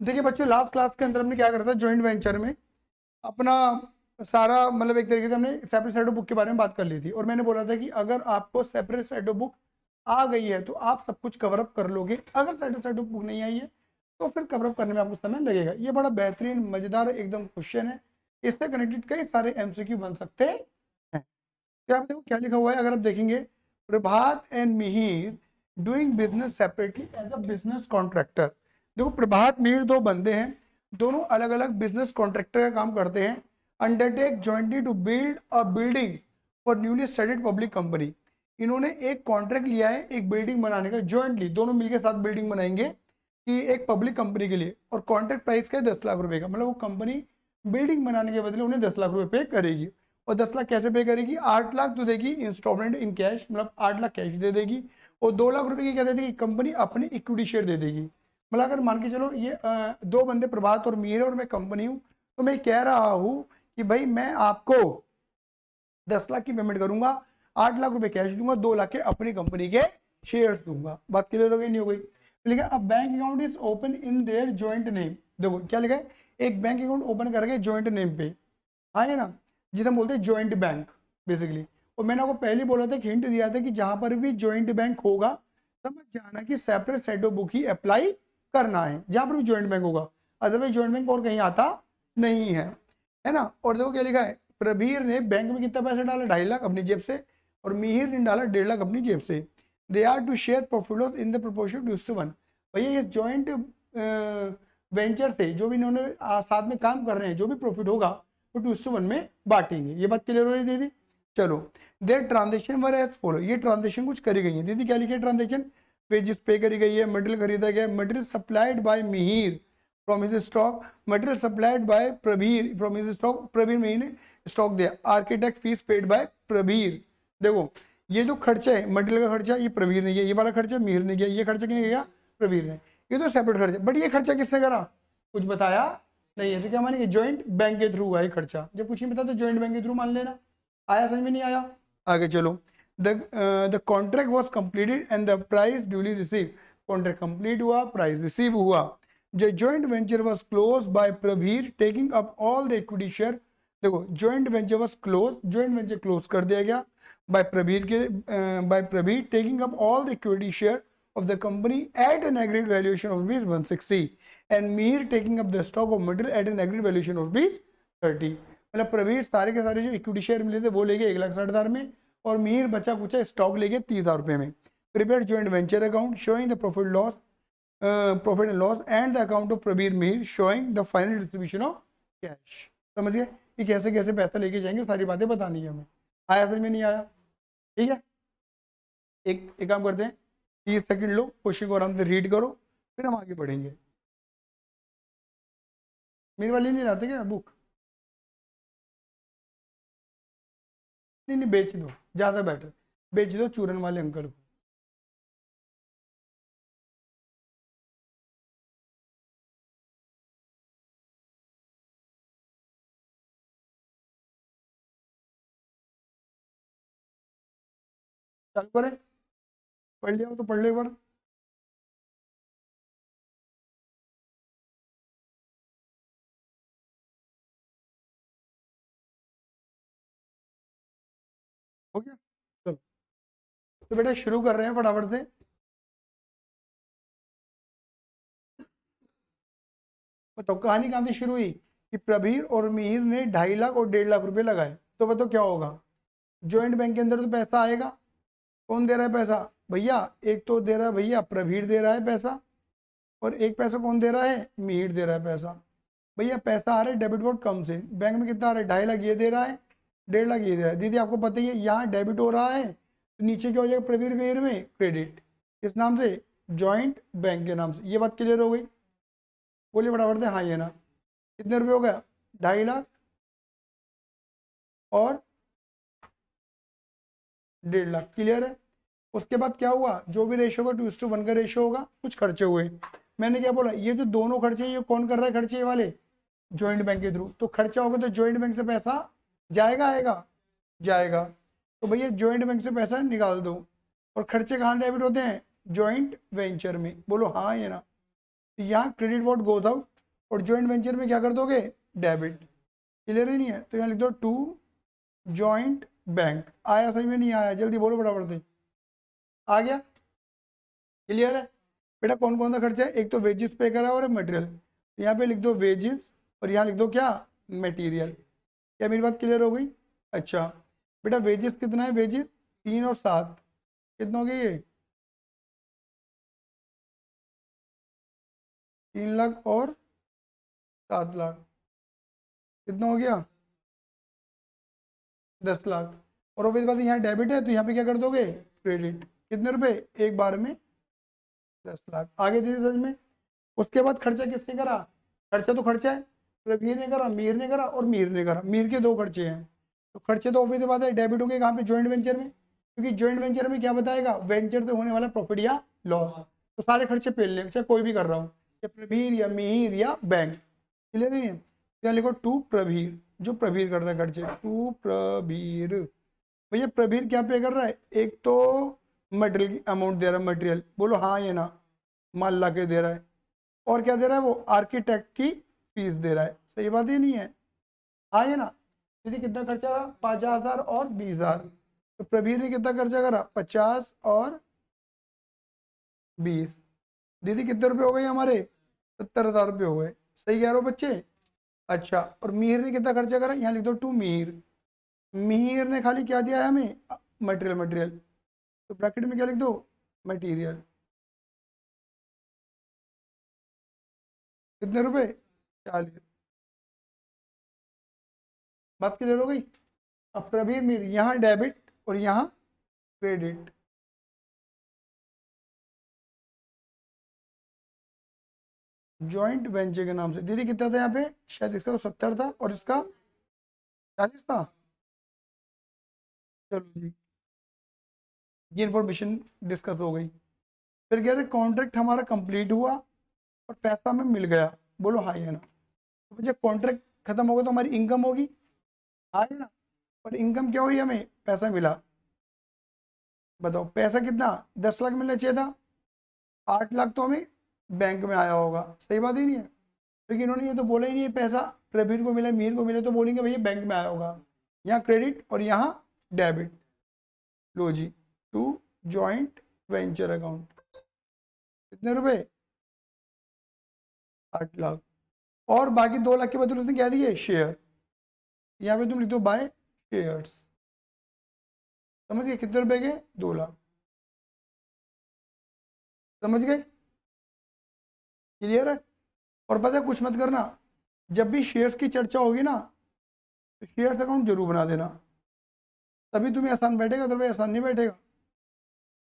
देखिए बच्चों, last class के अंदर हमने क्या करा था, ज्वाइंट वेंचर में अपना सारा मतलब एक तरीके से हमने सेपरेट साइड ऑफ बुक के बारे में बात कर ली थी, और मैंने बोला था कि अगर आपको सेपरेट साइड ऑफ बुक आ गई है तो आप सब कुछ कवर अप कर लोगे, अगर सेपरेट साइड ऑफ बुक नहीं आई है तो फिर कवर अप करने में आपको समय लगेगा। ये बड़ा बेहतरीन मजेदार एकदम क्वेश्चन है, इससे कनेक्टेड कई सारे एमसीक्यू बन सकते हैं। क्या आप देखो क्या लिखा हुआ है, अगर आप देखेंगे, Prabhat and Mihir doing business separately as a business contractor. देखो प्रभात मिहिर दो बंदे हैं, दोनों अलग अलग बिजनेस कॉन्ट्रैक्टर का काम करते हैं। Undertake jointly to build a building for newly started public company. इन्होंने एक कॉन्ट्रैक्ट लिया है एक बिल्डिंग बनाने का, जॉइंटली दोनों मिलकर साथ बिल्डिंग बनाएंगे कि एक पब्लिक कंपनी के लिए, और कॉन्ट्रैक्ट प्राइस का है 10 लाख रुपए का, मतलब वो कंपनी बिल्डिंग बनाने के बदले उन्हें 10 लाख रुपए पे करेगी। और 10 लाख कैसे पे करेगी, 8 लाख तो देगी इंस्टॉलमेंट इन कैश, मतलब 8 लाख कैश दे देगी, और 2 लाख रुपए की क्या दे देगी, कंपनी अपनी इक्विटी शेयर दे देगी। मतलब अगर मान के चलो ये दो बंदे प्रभात और मीर और मैं कंपनी हूँ, तो मैं कह रहा हूँ कि भाई मैं आपको 10 लाख की पेमेंट करूंगा, 8 लाख रुपए कैश दूंगा, 2 लाख के अपनी कंपनी के शेयर्स दूंगा। बात क्लियर हो गई नहीं हो गई? लिखा अब bank account is open in their joint name. देखो क्या लिखा है, एक बैंक अकाउंट ओपन करके ज्वाइंट नेम पे, हाँ है ना, जिसे हम बोलते हैं ज्वाइंट बैंक बेसिकली। और मैंने आपको पहले बोला था, हिंट दिया था कि जहां पर भी ज्वाइंट बैंक होगा समझ जाना कि separate side of book he apply करना है, जहां पर भी ज्वाइंट बैंक होगा, अदरवाइज ज्वाइंट बैंक और कहीं आता नहीं है ना। और देखो क्या लिखा है, प्रबीर ने बैंक में कितना पैसा डाला, 2.5 लाख अपनी जेब से, और मिहिर ने डाला 1.5 लाख अपनी जेब से। They are to share profit in the proportion 2:1। भैया ये ज्वाइंट वेंचर थे, जो भी इन्होंने साथ में काम कर रहे हैं, जो भी प्रॉफिट होगा वो 2:1 में बांटेंगे। ये बात क्लियर हो रही दीदी? चलो, their transaction were as follow. ये ट्रांजेक्शन कुछ करी गई है दीदी, क्या लिखी है ट्रांजेक्शन, पेजेस पे करी गई है, मटेरियल खरीदा गया, material supplied bye Mihir from his stock, material supplied bye Prabir from his stock, Prabir Mihir ने स्टॉक दिया, architect fees paid by Prabir. देखो ये जो खर्चा है मटेरियल का खर्चा, ये प्रबीर ने किया, ये वाला खर्चा मिहिर ने किया, ये खर्चा किसने किया, प्रबीर ने। ये तो सेपरेट खर्चा, बट ये खर्चा किसने करा, कुछ बताया नहीं है, तो क्या मानेंगे, ज्वाइंट बैंक के थ्रू हुआ है खर्चा। जब कुछ नहीं पता तो ज्वाइंट बैंक के थ्रू मान लेना। आया समझ में नहीं आया? आगे चलो, the contract was completed and the price duly receive. Contract complete हुआ, प्राइस रिसीव हुआ। The joint venture was close by Prabir taking up all the equity share. देखो joint venture was close, joint venture close कर दिया गया by Prabir के, by Prabir taking up all the equity share of the company at an agreed valuation of rupees 160 and Mihir taking up the stock of material at an agreed valuation of rupees 30। मतलब प्रवीर सारे के सारे जो equity share मिले थे वो ले गए 1,60,000 में, और मिहिर बचा कुचा स्टॉक ले गए 30,000 रुपये में। Prepare joint venture account showing the profit and loss and the account of Prabir Mihir showing the final distribution of cash. समझ गए कि कैसे कैसे पैसा लेके जाएंगे, सारी बातें बतानी है हमें। आया समझ में नहीं आया? ठीक है, एक काम करते हैं, 30 सेकंड लो, क्वेश्चन को आराम से रीड करो, फिर हम आगे बढ़ेंगे। मेरे वाली नहीं लाते क्या बुक? नहीं नहीं, बेच दो, ज़्यादा बेटर, बेच दो चूरन वाले अंकल को। चल पर पढ़ लिया हो तो पढ़ ले एक बार। हो गया, चलो तो बेटा शुरू कर रहे हैं फटाफट से। बताओ कहानी कहाँ से शुरू हुई कि प्रबीर और मिहिर ने 2.5 लाख और 1.5 लाख रुपए लगाए, तो बताओ क्या होगा, ज्वाइंट बैंक के अंदर तो पैसा आएगा। कौन दे रहा है पैसा भैया, एक तो दे रहा है भैया प्रबीर दे रहा है पैसा, और एक पैसा कौन दे रहा है, मिहिर दे रहा है पैसा। भैया पैसा आ रहा है डेबिट बोर्ड कम से, बैंक में कितना आ रहा है, 2.5 लाख ये दे रहा है, 1.5 लाख ये दे रहा है। दीदी आपको पता ही है यहाँ डेबिट हो रहा है, तो नीचे क्या हो जाएगा, प्रबीर मिहिर में क्रेडिट, किस नाम से, जॉइंट बैंक के नाम से। ये बात क्लियर हो गई? बोलिए फटाफट से, हाँ ये ना, कितने रुपये हो गया, 2.5 लाख और 1.5 लाख, क्लियर है? उसके बाद क्या हुआ, जो भी रेशो होगा 2:1 का रेशो होगा, कुछ खर्चे हुए। मैंने क्या बोला, ये जो दोनों खर्चे, ये कौन कर रहा है खर्चे, ये वाले ज्वाइंट बैंक के थ्रू, तो खर्चा होगा तो ज्वाइंट बैंक से पैसा जाएगा, आएगा, जाएगा। तो भैया ज्वाइंट बैंक से पैसा निकाल दो, और खर्चे कहाँ डेबिट होते हैं, ज्वाइंट वेंचर में। बोलो हाँ या ना? तो यहाँ क्रेडिट वॉट गोज आउट, और जॉइंट वेंचर में क्या कर दोगे, डेबिट। क्लियर ही नहीं है तो यहाँ लिख दो टू जॉइंट बैंक। आया सही में नहीं आया, जल्दी बोलो बराबर से। आ गया, क्लियर है बेटा। कौन कौन सा खर्चा है, एक तो वेजेस पे करा और मटेरियल। यहाँ पे लिख दो वेजेस और यहाँ लिख दो क्या, मटेरियल। क्या मेरी बात क्लियर हो गई। अच्छा बेटा वेजेस कितना है, वेजेस 3 और 7 कितना हो गया ये, 3 लाख और 7 लाख कितना हो गया, 10 लाख। और ऑब्वियस बात है यहाँ डेबिट है तो यहाँ पे क्या कर दोगे, क्रेडिट। कितने रुपए, एक बार में 10 लाख। आगे दीजिए समझ में। उसके बाद खर्चा किसने करा, खर्चा तो खर्चा है, प्रवीर ने करा, मीर ने करा और मीर ने करा। मीर के 2 खर्चे हैं तो खर्चे तो ऑब्वियस बात है डेबिट होंगे कहाँ पे, जॉइंट वेंचर में। क्योंकि जॉइंट वेंचर में क्या बताएगा, वेंचर से होने वाला प्रॉफिट या लॉस। तो सारे खर्चे पेल ले, चाहे कोई भी कर रहा हूँ, या प्रवीर या मीर या बैंक। क्लियर नहीं है, क्या लिखो टू प्रवीर, जो प्रवीर कर रहा है खर्चे, टू प्रवीर। भैया प्रवीर क्या पे कर रहा है, एक तो मटेरियल की अमाउंट दे रहा है, मटेरियल बोलो हाँ या ना, माल ला के दे रहा है। और क्या दे रहा है, वो आर्किटेक्ट की फीस दे रहा है। सही बात ये नहीं है, हाँ या ना। दीदी कितना खर्चा रहा, 50,000 और 20,000। तो प्रवीर ने कितना खर्चा करा, 50 और 20। दीदी कितने रुपए हो गए हमारे, 70,000 रुपये हो गए। सही कह रहे हो बच्चे। अच्छा और मीर ने कितना खर्चा करा, यहाँ लिख दो टू मीर। मीर ने खाली क्या दिया है हमें, मटेरियल। मटेरियल तो ब्रैकेट में क्या लिख दो, मटेरियल। कितने रुपए, 40। बात क्लियर हो गई। अब प्रवीर मीर यहाँ डेबिट और यहाँ क्रेडिट। जॉइंट वेंचर के नाम से। दीदी कितना था यहाँ पे, शायद इसका तो 70 था और इसका 40 था। चलो जी, ये इन्फॉर्मेशन डिस्कस हो गई। फिर कह रहे कॉन्ट्रैक्ट हमारा कंप्लीट हुआ और पैसा हमें मिल गया, बोलो हाँ या ना। तो जब कॉन्ट्रैक्ट खत्म होगा तो हमारी इनकम होगी, हाँ या ना। और इनकम क्या हुई, हमें पैसा मिला। बताओ पैसा कितना, 10 लाख मिलना चाहिए था, 8 लाख तो हमें बैंक में आया होगा। सही बात ही नहीं है, क्योंकि इन्होंने ये तो बोला ही नहीं है पैसा प्रवीर को मिला मीर को मिला, तो बोलेंगे भैया बैंक में आया होगा। यहाँ क्रेडिट और यहाँ डेबिट। लो जी, टू जॉइंट वेंचर अकाउंट। कितने रुपए, 8 लाख। और बाकी 2 लाख के बदले उसने क्या दिए, शेयर। यहाँ पे तुम लिख दो बाय शेयर्स। समझ गए, कितने रुपए के, 2 लाख। समझ गए, क्लियर है। और पता है कुछ मत करना, जब भी शेयर्स की चर्चा होगी ना तो शेयर्स अकाउंट जरूर बना देना, तभी तुम्हें आसान बैठेगा, अदरवाइज आसान नहीं बैठेगा।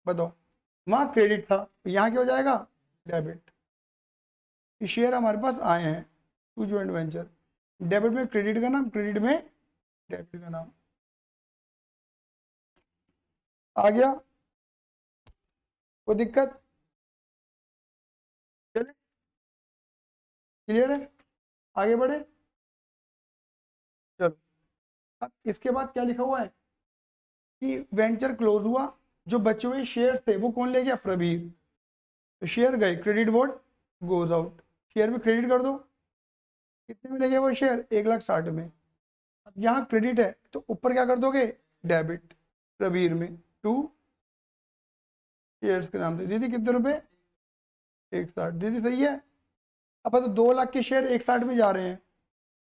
बताओ वहाँ क्रेडिट था, यहाँ क्या हो जाएगा, डेबिट। शेयर हमारे पास आए हैं टू जॉइंट वेंचर, डेबिट में क्रेडिट का नाम, क्रेडिट में डेबिट का नाम। आ गया, कोई दिक्कत, चले क्लियर है, आगे बढ़े। चलो अब इसके बाद क्या लिखा हुआ है कि वेंचर क्लोज हुआ, जो बचे हुए शेयर थे वो कौन ले गया, प्रवीर। तो शेयर गए, credit board goes out. Share में क्रेडिट कर दो, कितने में ले गया वो शेयर, 1,60,000 में। अब यहाँ क्रेडिट है तो ऊपर क्या कर दोगे, डेबिट प्रवीर में, टू शेयर्स के नाम से। दीदी कितने रुपए, 1,60,000। दीदी सही है। अब तो 2 लाख के शेयर 1,60,000 में जा रहे हैं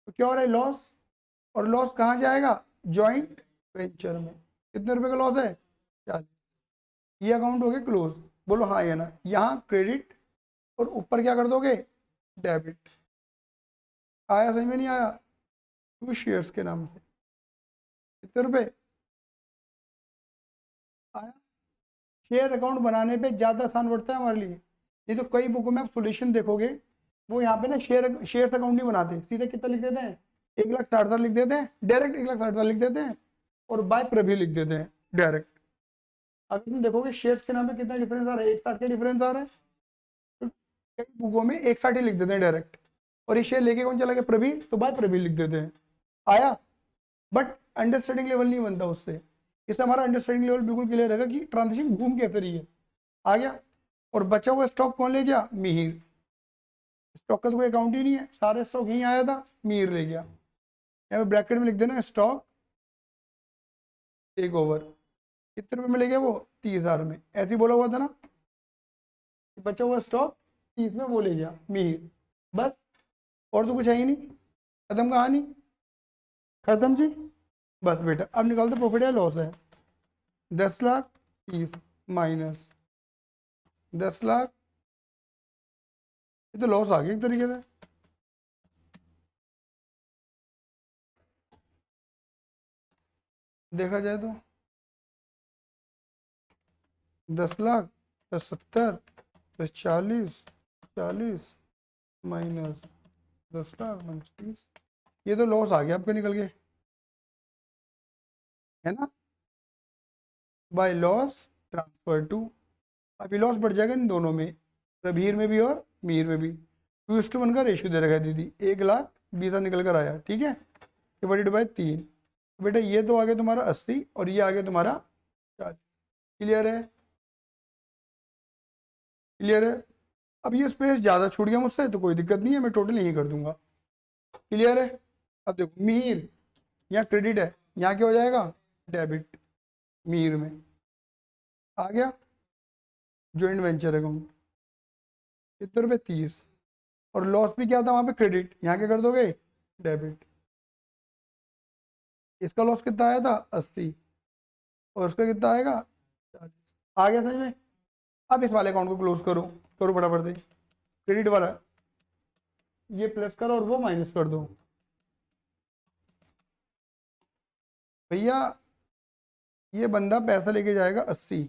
तो क्या हो रहा है, लॉस। और लॉस कहाँ जाएगा, जॉइंट वेंचर में। कितने रुपए का लॉस है, 40। ये अकाउंट हो गया क्लोज, बोलो हाँ या ना। यहाँ क्रेडिट और ऊपर क्या कर दोगे, डेबिट। आया समझ में नहीं आया, टू शेयर्स के नाम से कितने रुपए आया। शेयर अकाउंट बनाने पे ज़्यादा आसान पड़ता है हमारे लिए। ये तो कई बुकों में आप सोल्यूशन देखोगे, वो यहाँ पे ना शेयर अकाउंट नहीं बनाते, सीधे कितना लिख देते हैं, 1,60,000 लिख देते हैं डायरेक्ट, 1,60,000 लिख देते हैं और बाय प्रभी लिख देते हैं डायरेक्ट। अगर तुम देखोगे शेयर्स के नाम पे कितना डिफरेंस आ रहा है, 1,60 का डिफरेंस आ रहा है। तो कई बुकों में 1,60 ही लिख देते हैं डायरेक्ट, और ये शेयर लेके कौन चला गया, प्रवी, तो बाय प्रवी लिख देते हैं। आया, बट अंडरस्टैंडिंग लेवल नहीं बनता उससे। इससे हमारा अंडरस्टैंडिंग लेवल बिल्कुल क्लियर रहेगा कि ट्रांजेक्शन घूम कैसे रही है। आ गया। और बचा हुआ स्टॉक कौन ले गया, मिहिर। स्टॉक का तो कोई अकाउंट ही नहीं है, सारे स्टॉक यहीं आया था, मीर ले गया। यहाँ पे ब्रैकेट में लिख देना स्टॉक टेक ओवर। कितने रुपए में ले गया वो? 30,000 में। ऐसे ही बोला हुआ था ना, बचा हुआ स्टॉक 30 में वो ले गया मीर। बस, और तो कुछ है ही नहीं, खत्म कहानी, खत्म जी। बस बेटा अब निकाल दो प्रॉफिट है लॉस है। 10,00,000 30 माइनस 10,00,000, ये तो लॉस आ गया एक तरीके से। देखा जाए तो 10,00,000 प्लस 70 प्लस 40 40 माइनस 10,00,000 माइनस 30, ये तो लॉस आ गया आपके निकल के, है ना, बाय लॉस ट्रांसफर टू। अभी लॉस बढ़ जाएगा इन दोनों में, प्रभीर में भी और मीर में भी। 2:1 का रेशियो दे रखा है दीदी, 1,20,000 निकल कर आया, ठीक है, डिवाइडेड बाय 3। बेटा ये तो आ गया तुम्हारा 80 और ये आ गया तुम्हारा 40। क्लियर है? क्लियर है? अब ये स्पेस ज़्यादा छूट गया मुझसे तो कोई दिक्कत नहीं है, मैं टोटल यही कर दूंगा। क्लियर है? अब देखो मीर, यहाँ क्रेडिट है, यहाँ क्या हो जाएगा? डेबिट। मीर में आ गया जॉइंट वेंचर अकाउंट, कितने रुपए? 30। और लॉस भी क्या था वहाँ पे? क्रेडिट। यहाँ क्या कर दोगे? डेबिट। इसका लॉस कितना आया था? 80, और उसका कितना आएगा? 40। आ गया समझ में? अब इस वाले अकाउंट को क्लोज करो, करो फटाफट से। क्रेडिट वाला ये प्लस करो और वो माइनस कर दो। भैया ये बंदा पैसा लेके जाएगा 80,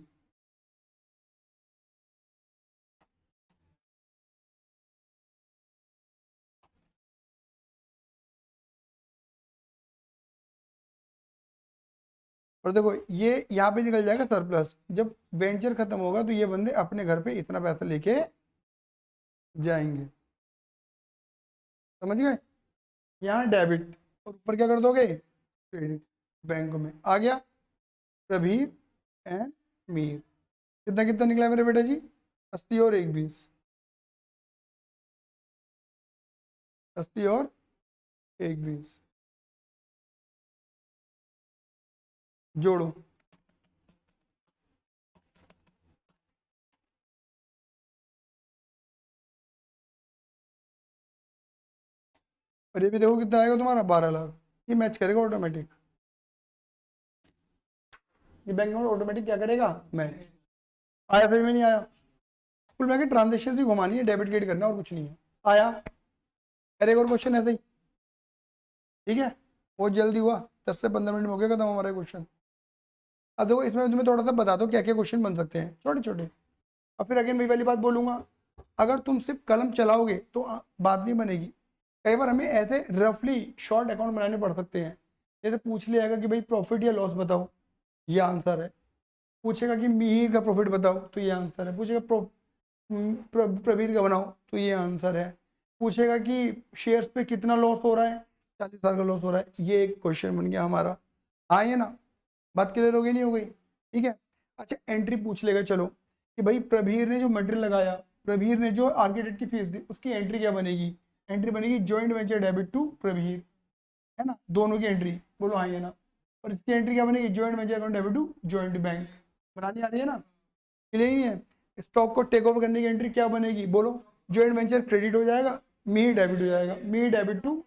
और देखो ये यहाँ पे निकल जाएगा सरप्लस। जब वेंचर खत्म होगा तो ये बंदे अपने घर पे इतना पैसा लेके जाएंगे, समझ गए? यहाँ डेबिट और ऊपर क्या कर दोगे? क्रेडिट। बैंक में आ गया प्रभीर एंड मीर। कितना कितना निकला मेरे बेटा जी? 80 और 1 20, 80 और 1 20 जोड़ो। और ये भी देखो कितना आएगा तुम्हारा? 12,00,000। ये मैच करेगा ऑटोमेटिक, ये बैंक में ऑटोमेटिक क्या करेगा? मैच। आया सही में? नहीं आया? कुल मिला के ट्रांजेक्शन ही घुमानी है, डेबिट क्रेडिट करना और कुछ नहीं है। आया? अरे एक और क्वेश्चन ऐसे ही, ठीक है, बहुत जल्दी हुआ, 10 से 15 मिनट में हो गया खत्म हमारा क्वेश्चन। अब देखो इसमें तुम्हें थोड़ा सा बता दो क्या क्या क्वेश्चन बन सकते हैं, छोटे छोटे। और फिर अगेन वही वाली बात बोलूंगा, अगर तुम सिर्फ कलम चलाओगे तो बात नहीं बनेगी। कई बार हमें ऐसे रफली शॉर्ट अकाउंट बनाने पड़ सकते हैं। जैसे पूछ लिया कि भाई प्रॉफिट या लॉस बताओ, ये आंसर है। पूछेगा कि मिहिर का प्रॉफिट बताओ तो ये आंसर है। पूछेगा प्रवीर का बनाओ तो ये आंसर है। पूछेगा कि शेयर्स पे कितना लॉस हो रहा है, 40,000 का लॉस हो रहा है, ये एक क्वेश्चन बन गया हमारा। हाँ ये ना, बात क्लियर हो गई नहीं हो गई? ठीक है। अच्छा एंट्री पूछ लेगा चलो कि भाई प्रवीर ने जो मटेरियल लगाया, प्रवीर ने जो आर्किटेक्ट की फीस दी, उसकी एंट्री क्या बनेगी? एंट्री बनेगी joint venture debit to Pravir, है ना, दोनों की एंट्री। बोलो हाँ ये ना। और इसकी एंट्री क्या बनेगी? Joint venture account debit to joint bank. बनानी आ रही है ना? क्लियर ही नहीं है? स्टॉक को टेक ओवर करने की एंट्री क्या बनेगी? बोलो। जॉइंट वेंचर क्रेडिट हो जाएगा, मी डेबिट हो जाएगा, मी debit to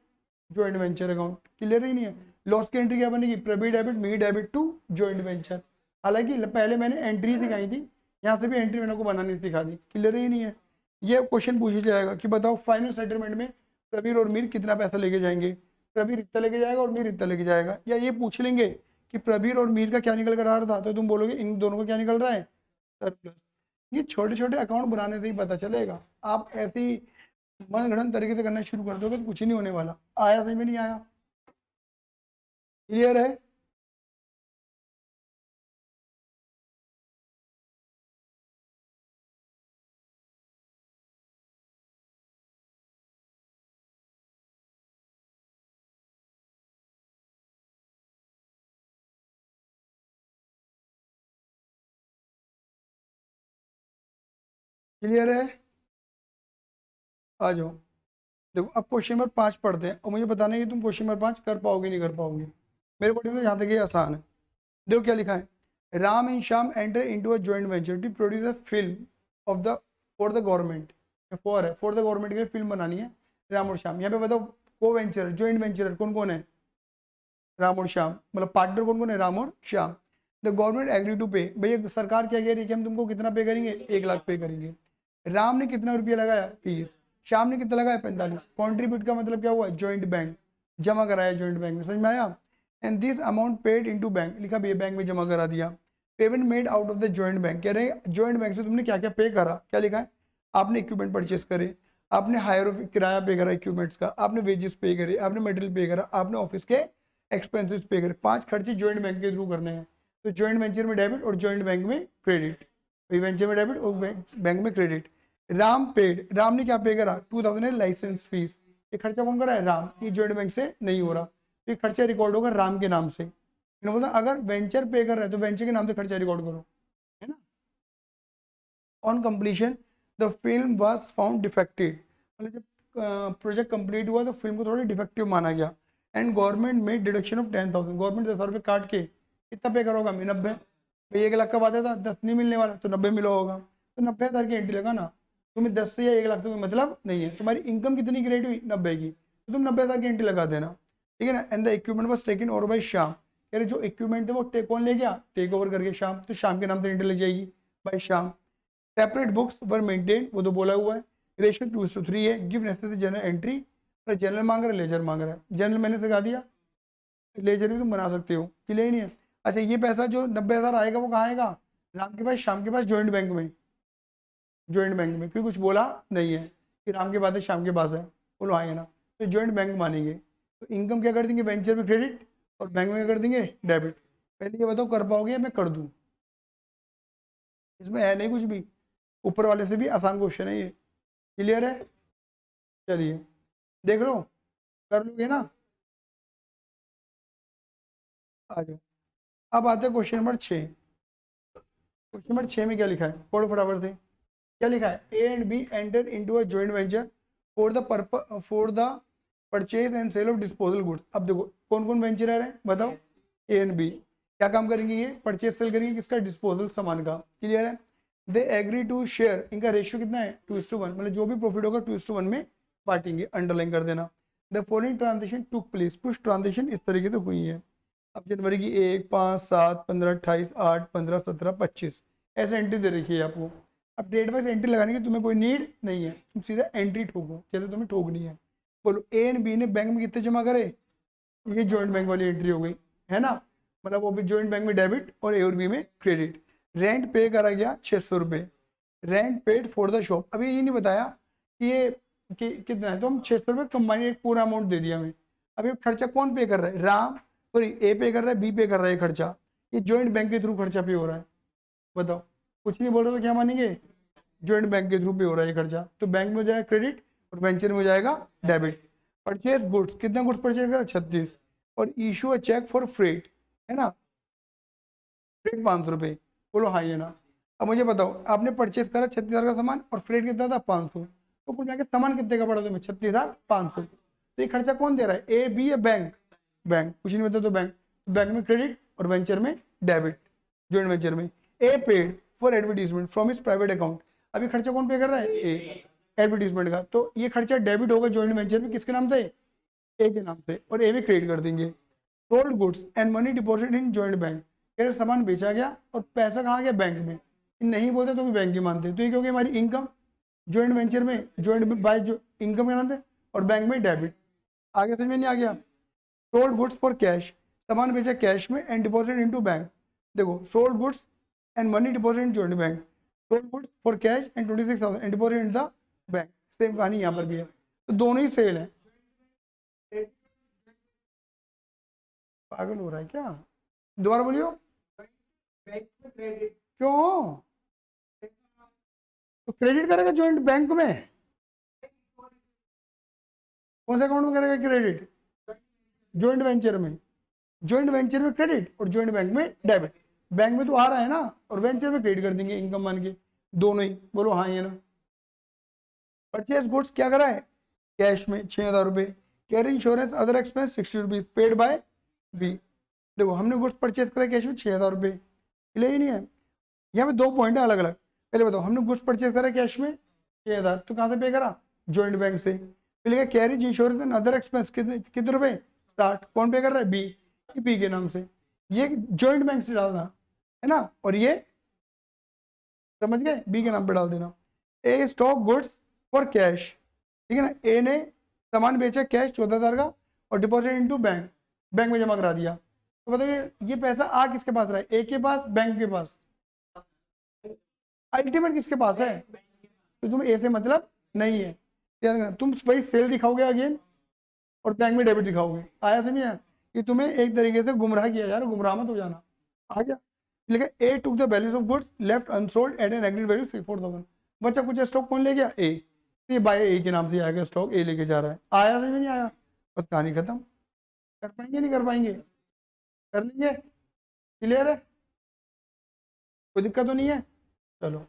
joint venture account. Clear ही नहीं है? लॉस की एंट्री क्या बनेगी? प्रबी डेबिट मी डेबिट टू जॉइंट वेंचर। हालांकि पहले मैंने एंट्री सिखाई थी, यहाँ से भी एंट्री मैंने को बनानी सिखा दी। क्लियर ही नहीं है? ये क्वेश्चन पूछ जाएगा कि बताओ फाइनल सेटलमेंट में प्रबीर और मीर कितना पैसा लेके जाएंगे। प्रबीर इतना लेके जाएगा और मीर इतना लेके जाएगा। या ये पूछ लेंगे कि प्रबीर और मीर का क्या निकल कर आ रहा था, तो तुम बोलोगे इन दोनों का क्या निकल रहा है? सरप्लस। ये छोटे छोटे अकाउंट बनाने से ही पता चलेगा। आप ऐसे ही मनगढ़ंत तरीके से करना शुरू कर दोगे तो कुछ नहीं होने वाला। आया सही में? नहीं आया? क्लियर है? क्लियर है? आ जाओ। देखो अब क्वेश्चन नंबर 5 पढ़ते हैं और मुझे बताना है कि तुम क्वेश्चन नंबर 5 कर पाओगे नहीं कर पाओगे। मेरे को तो यहाँ तक ये आसान है। देखो क्या लिखा है, Ram and Shyam enter into a joint venture to produce a film of the for the government. For the government के लिए फिल्म बनानी है राम और श्याम। यहाँ पे बताओ को वेंचर जॉइंट वेंचर कौन कौन है, राम और श्याम, मतलब पार्टनर कौन कौन है, राम और Shyam. The government agree to pay, भैया सरकार क्या कह रही है कि हम तुमको कितना पे करेंगे, 1 लाख पे करेंगे। राम ने कितना रुपया लगाया, 30। श्याम ने कितना लगाया, 45। कॉन्ट्रीब्यूट का मतलब क्या हुआ, जॉइंट बैंक, जमा कराया जॉइंट बैंक में, समझ में आया। And this amount paid into bank, लिखा भैया बैंक में जमा करा दिया। Payment made out of the joint bank, कह रहे हैं जॉइंट बैंक से तुमने क्या क्या पे करा, क्या लिखा है, आपने इक्विपमेंट परचेस करे, आपने हायर किराया पे करा इक्विपमेंट्स का, आपने वेजेस पे करे, आपने मटेरियल पे करा, आपने ऑफिस के एक्सपेंसेस पे करे। 5 खर्चे जॉइंट बैंक के थ्रू करने हैं। तो जॉइंट वेंचर में डेबिट और जॉइंट बैंक में क्रेडिट, वेंचर में डेबिट और बैंक में क्रेडिट। राम पेड, राम ने क्या पे करा, 2000 लाइसेंस फीस। ये खर्चा कौन कर रहा है, राम, ये जॉइंट बैंक से नहीं हो रहा, तो ये खर्चा रिकॉर्ड होगा राम के नाम से। बोलता अगर वेंचर पे कर रहा है तो वेंचर के नाम से खर्चा रिकॉर्ड करो, है ना। On completion the film was found defected, मतलब जब प्रोजेक्ट कंप्लीट हुआ तो फिल्म को थोड़ा डिफेक्टिव माना गया। एंड गवर्नमेंट में डिडक्शन ऑफ 10,000, गवर्नमेंट 10,000 रुपये काट के कितना पे करोगा, 90। भाई 1 लाख का वादा था, 10 नहीं मिलने वाला तो 90 मिला होगा, तो 90,000 की एंट्री लगा ना। तुम्हें 10 से या 1 लाख तो कोई मतलब नहीं है, तुम्हारी इनकम कितनी क्रिएट हुई, 90 की, तो तुम 90,000 की एंट्री लगा देना, ठीक है ना। And the equipment was taken over by Shyam, कह रहे जो इक्विपमेंट थे वो कौन ले गया, टेक ओवर करके श्याम, तो श्याम के नाम से एंट्री लग जाएगी बाय श्याम। सेपरेट बुक्स वर मेंटेन, वो तो बोला हुआ है। रेशियो 2:3 है। Give necessary general entry, general मांग रहा है, लेजर मांग रहा है। जनरल मैंने सिखा दिया, लेजर भी तुम बना सकते हो, क्लियर नहीं है। अच्छा ये पैसा जो 90,000 आएगा वो कहाँ आएगा, राम के पास श्याम के पास जॉइंट बैंक में, जॉइंट बैंक में, क्योंकि कुछ बोला नहीं है कि राम के पास है श्याम के पास है, बोलो आए ना, तो जॉइंट बैंक मानेंगे। तो इनकम क्या कर देंगे, वेंचर में क्रेडिट और बैंक में क्या कर देंगे, डेबिट। पहले ये बताओ कर पाओगे या मैं कर दूं, इसमें है नहीं कुछ भी, ऊपर वाले से भी आसान क्वेश्चन है ये, क्लियर है। चलिए देख लो, कर लोगे ना, आ जाओ। अब आते हैं क्वेश्चन नंबर 6। क्वेश्चन नंबर 6 में क्या लिखा है, पढ़ो फटाफट से। क्या लिखा है, A and B enter into a joint venture for the purchase and sale of disposal goods. अब देखो कौन कौन वेंचर है बताओ, ए एंड बी क्या काम करेंगे, ये परचेज सेल करेंगे किसका, डिस्पोजल सामान का, क्लियर है। दे एग्री टू शेयर, इनका रेशियो कितना है, 2:1, मतलब जो भी प्रॉफिट होगा 2:1 में बांटेंगे, अंडरलाइन कर देना। The following transaction took place, कुछ ट्रांजेक्शन इस तरीके से हुई है। अब जनवरी की 1, 5, 7, 15, 28, 8, 15, 17, 25 ऐसे एंट्री दे रखी है आपको। अब डेट वाइज एंट्री लगाने की तुम्हें कोई नीड नहीं है, तुम सीधा एंट्री ठोको जैसे तुम्हें ठोकनी है। बोलो ए एंड बी ने बैंक में कितने जमा करे, ये जॉइंट बैंक वाली एंट्री हो गई, है ना, मतलब वो भी जॉइंट बैंक में डेबिट और ए और बी में क्रेडिट। रेंट पे करा गया 600 रुपये, rent paid for the shop. अभी ये नहीं बताया कि ये कितना है, तो हम 600 रुपये कंबाइन एक पूरा अमाउंट दे दिया हमें। अभी खर्चा कौन पे कर रहा है, राम, सॉरी ए पे कर रहा है, बी पे कर रहा है खर्चा, ये जॉइंट बैंक के थ्रू खर्चा पे हो रहा है। बताओ कुछ नहीं बोल रहे तो क्या मानेंगे, जॉइंट बैंक के थ्रू पे हो रहा है ये खर्चा, तो बैंक में हो जाएगा क्रेडिट और वेंचर में हो जाएगा डेबिट। परचेज गुड्स, कितना गुड्स परचेज करा, 36, और issue a cheque for freight, है ना, फ्रेट 500 रुपये, बोलो हाँ ये ना। अब मुझे बताओ आपने परचेज करा 36,000 का सामान और फ्रेट कितना था, 500, तो कुल मिलाकर सामान कितने का पड़ा तुम्हें, 36,500। तो ये खर्चा कौन दे रहा है, ए बी या बैंक, बैंक, कुछ नहीं बता तो बैंक, बैंक में क्रेडिट और वेंचर में डेबिट, जॉइंट वेंचर में। A paid for advertisement from his private account, अभी खर्चा कौन पे कर रहा है, ए, एडवर्टीजमेंट का, तो ये खर्चा डेबिट होगा जॉइंट वेंचर में, किसके नाम से, ए के नाम से, और ए में क्रेडिट कर देंगे। Sold goods and money deposit in joint bank, फिर सामान बेचा गया और पैसा कहाँ गया, बैंक में, नहीं बोलते तो भी बैंक ही मानते, तो ये क्योंकि हमारी इनकम जॉइंट वेंचर में, जॉइंट बाय जो इनकम के नाम से, और बैंक में डेबिट। आगे समझ में नहीं आ गया। सोल्ड गुड्स फॉर कैश, सामान बेचा कैश में एंड डिपॉजिट इनटू बैंक, देखो sold goods and money deposit in joint bank, sold goods for cash and 26,000 and deposit in the bank, same कहानी यहाँ पर भी है, तो दोनों ही सेल है। पागल हो रहा है क्या, दोबारा बोलियो, क्यों, तो क्रेडिट करेगा जॉइंट बैंक में, कौन सा अकाउंट में करेगा क्रेडिट, जॉइंट वेंचर में, जॉइंट वेंचर में क्रेडिट और जॉइंट बैंक में डेबिट, बैंक में तो आ रहा है ना, और वेंचर में क्रेडिट कर देंगे इनकम मान के, दोनों ही, बोलो हाँ ये ना। परचेज गुड्स क्या करा है, कैश में 6,000 रुपये। Carry insurance other expense 60 rupees paid by B. देखो हमने गुड्स परचेज करा कैश में 6,000 रुपये, क्लियर ही नहीं है। यहाँ पे 2 पॉइंट है अलग अलग। पहले बताओ, हमने गुड्स परचेज करा कैश में 6,000, तो कहाँ से पे करा? जॉइंट बैंक से। फिर लिखा carriage insurance and other expense, कितने कितने रुपए? 60। कौन पे कर रहा है? बी के नाम से। ये जॉइंट बैंक से डालना है ना, और ये समझ गए, बी के नाम पे डाल देना। ए स्टॉक गुड्स फॉर कैश, ठीक है ना। ए ने सामान बेचा कैश 14,000 का और डिपॉजिट इनटू बैंक, बैंक में जमा करा दिया। तो बताइए ये पैसा आ किसके पास रहा है? ए के पास, बैंक के पास? अल्टीमेट किसके पास है? तो तुम ए से मतलब नहीं है, तुम वही सेल दिखाओगे अगेन और बैंक में डेबिट दिखाओगे। आया समझ में? कि तुम्हें एक तरीके से गुमराह किया यार, गुमराह मत हो जाना। आ गया? लेकिन A took the balance of goods left unsold at an agreed value 4,000। बच्चा कुछ स्टॉक कौन ले गया? ए। तो ये बाय ए के नाम से आएगा स्टॉक, ए लेके जा रहा है। आया समझ में? नहीं आया? बस कहानी खत्म। कर पाएंगे नहीं कर पाएंगे? कर लेंगे? क्लियर है? कोई दिक्कत तो नहीं है? चलो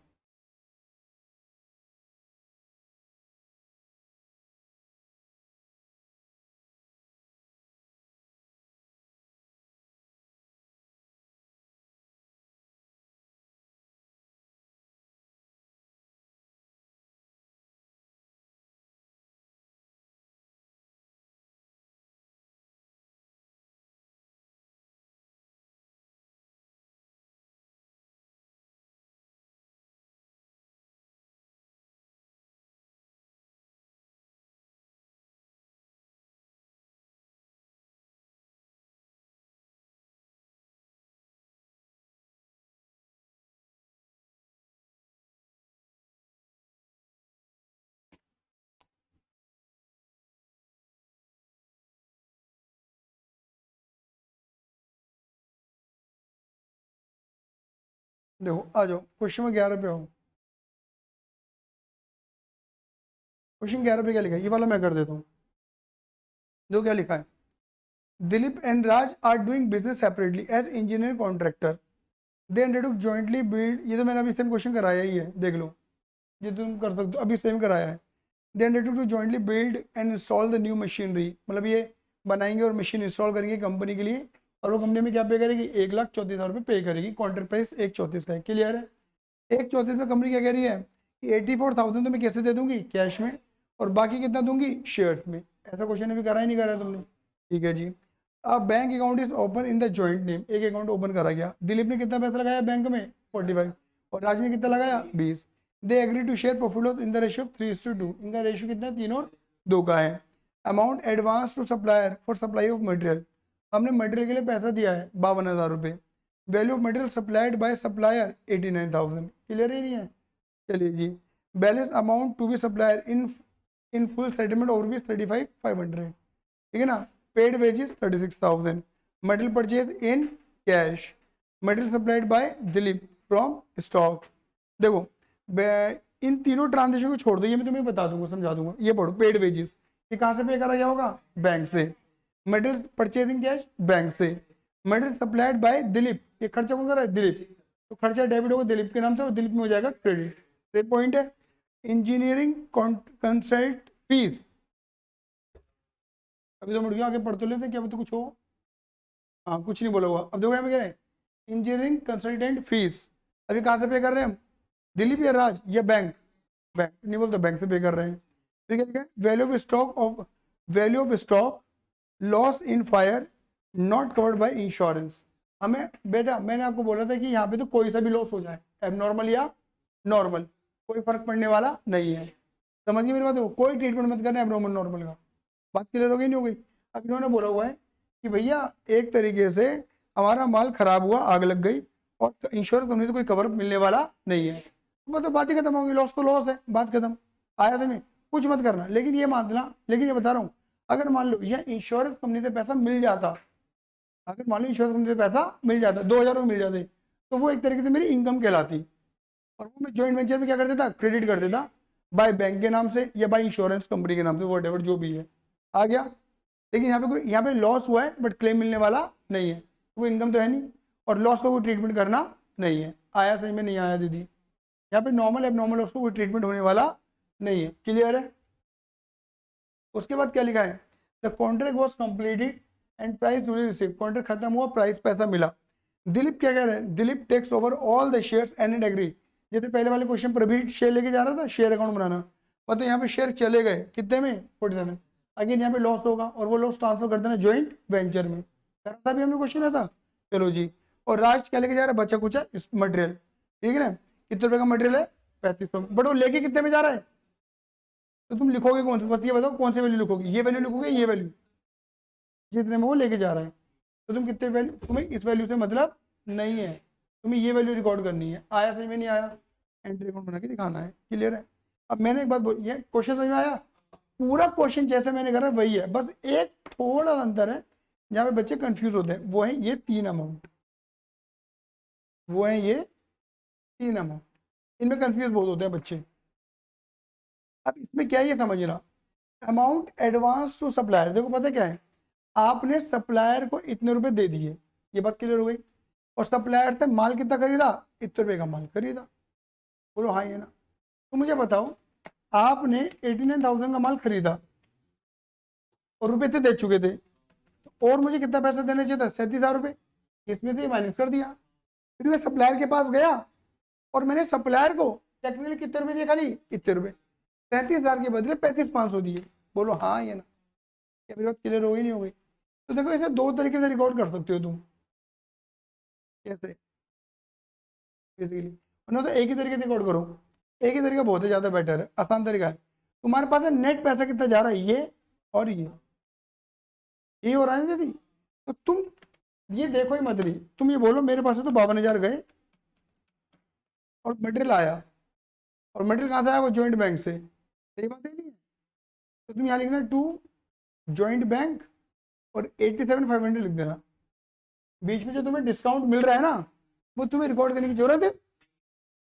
देखो, आ जाओ क्वेश्चन में 11 पे हो। क्वेश्चन 11 पे क्या लिखा है? ये वाला मैं कर देता हूँ। जो क्या लिखा है, Dilip and Raj are doing business separately as engineer contractor, they undertook jointly build. ये तो मैंने अभी सेम क्वेश्चन कराया ही है, देख लो, ये तुम कर सकते हो, अभी सेम कराया है। They undertook to jointly build and install the new machinery, मतलब ये बनाएंगे और मशीन इंस्टॉल करेंगे कंपनी के लिए, और वो कंपनी में क्या पे करेगी? 1,34,000 रुपये पे करेगी। कॉन्ट्रैक्ट प्राइस 1,34 का है। क्लियर है? 1,34 में कंपनी क्या कह रही है कि 84,000 तो मैं कैसे दे दूंगी? कैश में, और बाकी कितना दूंगी? शेयर्स में। ऐसा क्वेश्चन अभी करा ही नहीं, करा तुमने? ठीक है जी। अब bank account is open in the joint name, एक अकाउंट ओपन करा गया। दिलीप ने कितना पैसा लगाया बैंक में? 45, और राज ने कितना लगाया? 20। They agree to share profit in the ratio 3:2। इनका रेशियो कितना? 3 और 2 का है। Amount advance to supplier for supply of material, हमने मटेरियल के लिए पैसा दिया है 52,000 रुपये। Value of material supplied by supplier 89,000। Clear ही नहीं है? चलिए जी। Balance amount to be supplier in full settlement over rupees 35,500, ठीक है ना। Paid wages 36,000। Material purchase in cash, material supplied bye Dilip from stock. देखो इन तीनों ट्रांजेक्शन को छोड़ दो, ये मैं तुम्हें बता दूंगा, समझा दूंगा। ये पढ़ो, पेड वेजेस ये कहाँ से पे करा गया होगा? बैंक से। मटेरियल परचेजिंग कैश, बैंक से। मटेरियल सप्लाइड बाय दिलीप, ये खर्चा कौन कर रहा है? दिलीप। तो खर्चा डेबिट होगा दिलीप के नाम से और दिलीप में हो जाएगा क्रेडिट। ये पॉइंट है। इंजीनियरिंग कंसल्ट फीस, अभी तो मुड़ गया, आगे पढ़ तो लेते क्या तो कुछ हो। हाँ कुछ नहीं बोला हुआ। अब देखो यहाँ पे कह रहे हैं इंजीनियरिंग कंसल्टेंट फीस, अभी कहाँ से पे कर रहे हैं हम? दिलीप या राज या बैंक? बैंक नहीं बोलते, बैंक से पे कर रहे हैं। ठीक है, ठीक है। Value of stock loss in fire not covered by insurance. हमें बेटा मैंने आपको बोला था कि यहाँ पे तो कोई सा भी लॉस हो जाए, एबनॉर्मल या नॉर्मल, कोई फर्क पड़ने वाला नहीं है। समझिए मेरी बात है, कोई ट्रीटमेंट मत करना एबनॉर्मल नॉर्मल का। बात क्लियर हो गई? नहीं हो गई? अब इन्होंने बोला हुआ है कि भैया एक तरीके से हमारा माल खराब हुआ, आग लग गई, और इंश्योरेंस कंपनी से कोई कवर मिलने वाला नहीं है, मतलब बात ही खत्म होगी। लॉस तो लॉस है, बात खत्म। आया समझ? कुछ मत करना। लेकिन ये मानना, लेकिन ये बता रहा हूँ, अगर मान लो यह इंश्योरेंस कंपनी से पैसा मिल जाता, अगर मान लो इंश्योरेंस कंपनी से पैसा मिल जाता, 2,000 रुपये मिल जाते, तो वो एक तरीके से मेरी इनकम कहलाती, और वो मैं जॉइंट वेंचर में क्या कर देता? क्रेडिट कर देता, बाय बैंक के नाम से या बाय इंश्योरेंस कंपनी के नाम से, वॉट जो भी है। आ गया? लेकिन यहाँ पे कोई, यहाँ पे लॉस हुआ है बट क्लेम मिलने वाला नहीं है, कोई इनकम तो है नहीं, और लॉस को कोई ट्रीटमेंट करना नहीं है। आया समझ में? नहीं आया दीदी? यहाँ पे नॉर्मल एबनॉर्मल लॉस को कोई ट्रीटमेंट होने वाला नहीं है। क्लियर है? उसके बाद क्या लिखा है, the contract was completed and price duly receive, contract खत्म हुआ, प्राइस पैसा मिला। दिलीप क्या कह रहे हैं, Dilip takes over all the shares and agree, जैसे पहले वाले क्वेश्चन पर भी शेयर लेके जा रहा था, शेयर अकाउंट बनाना, मतलब यहाँ पे शेयर चले गए कितने में, 47, अगेन यहाँ पे लॉस होगा और वो लॉस ट्रांसफर कर देना ज्वाइंट वेंचर में, करा था भी हमने क्वेश्चन है था। चलो जी, और राज क्या लेके जा रहा है, बचा कुचा मटेरियल, ठीक है ना, कितने रुपए का मटेरियल है, 3500, बट वो लेके कितने में जा रहा है, तो तुम लिखोगे कौन सा, बस ये बताओ कौन सी वैल्यू लिखोगे, ये वैल्यू लिखोगे, ये वैल्यू जितने में वो लेके जा रहा है, तो तुम कितने वैल्यू, तुम्हें इस वैल्यू से मतलब नहीं है, तुम्हें ये वैल्यू रिकॉर्ड करनी है। आया समझ में, नहीं आया, एंट्री अकाउंट बना के दिखाना है, क्लियर है। अब मैंने एक बात बोली, ये क्वेश्चन समझ में आया, पूरा क्वेश्चन जैसे मैंने करा वही है, बस एक थोड़ा सा अंतर है जहाँ पे बच्चे कंफ्यूज होते हैं, वो है ये 3 अमाउंट, वो है ये 3 अमाउंट, इनमें कंफ्यूज बहुत होते हैं बच्चे। अब इसमें क्या है ये समझना, अमाउंट एडवांस टू सप्लायर, देखो पता क्या है, आपने सप्लायर को इतने रुपए दे दिए, ये बात क्लियर हो गई, और सप्लायर से माल कितना खरीदा, इतने रुपए का माल खरीदा, बोलो हाँ ये ना। तो मुझे बताओ, आपने 89,000 का माल खरीदा और रुपए इतने दे चुके थे, और मुझे कितना पैसा देना चाहिए था, 37,000 रुपये, इसमें से माइनस कर दिया, फिर मैं सप्लायर के पास गया और मैंने सप्लायर को टेक्निकली कितने रुपए दिए, खाली इतने रुपए, 37,000 के बदले 35,500 दिए, बोलो हाँ ये ना, क्या मेरी बात क्लियर हो गई नहीं हो गई। तो देखो इसे दो तरीके से रिकॉर्ड कर सकते हो तुम, कैसे, बेसिकली, ना तो एक ही तरीके से रिकॉर्ड करो, एक ही तरीका बहुत ही ज़्यादा बेटर है, आसान तरीका है। तुम्हारे पास नेट पैसा कितना जा रहा है, ये और ये हो रहा है ना दीदी, तो तुम ये देखो ही मत, नहीं तुम ये बोलो मेरे पास से तो 52,000 गए और मटेरियल आया, और मटेरियल कहाँ से आया, वो जॉइंट बैंक से, सही बात है नहीं है, तो तुम यहाँ लिखना टू जॉइंट बैंक और 87,500 लिख देना, बीच में जो तुम्हें डिस्काउंट मिल रहा है ना, वो तुम्हें रिकॉर्ड करने की जरूरत है,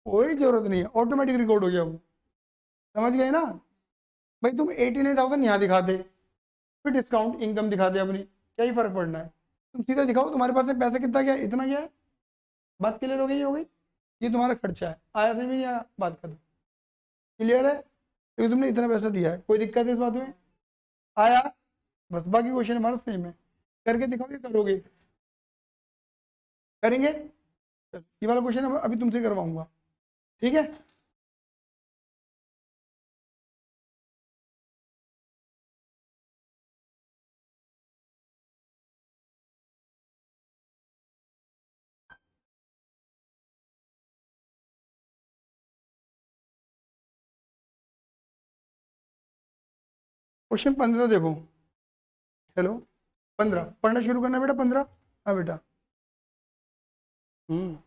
कोई जरूरत नहीं है, ऑटोमेटिक रिकॉर्ड हो गया वो, समझ गए ना। भाई तुम 89,000 यहाँ दिखाते, फिर डिस्काउंट इनकम दिखाते अपनी, क्या ही फर्क पड़ना है, तुम सीधा दिखाओ तुम्हारे पास से पैसा कितना गया, इतना गया है, बात क्लियर हो गई नहीं हो गई, ये तुम्हारा खर्चा है, आया से भी नहीं आया, बात कर, क्लियर है, क्योंकि तुमने इतना पैसा दिया है, कोई दिक्कत है इस बात में, आया, बस बाकी क्वेश्चन हमारा सेम है, करके दिखाओ, ये करोगे, करेंगे, चलो ये वाला क्वेश्चन अभी तुमसे करवाऊंगा, ठीक है। क्वेश्चन 15 देखो, हेलो, 15 पढ़ना शुरू करना बेटा, 15, हाँ बेटा, हम्म,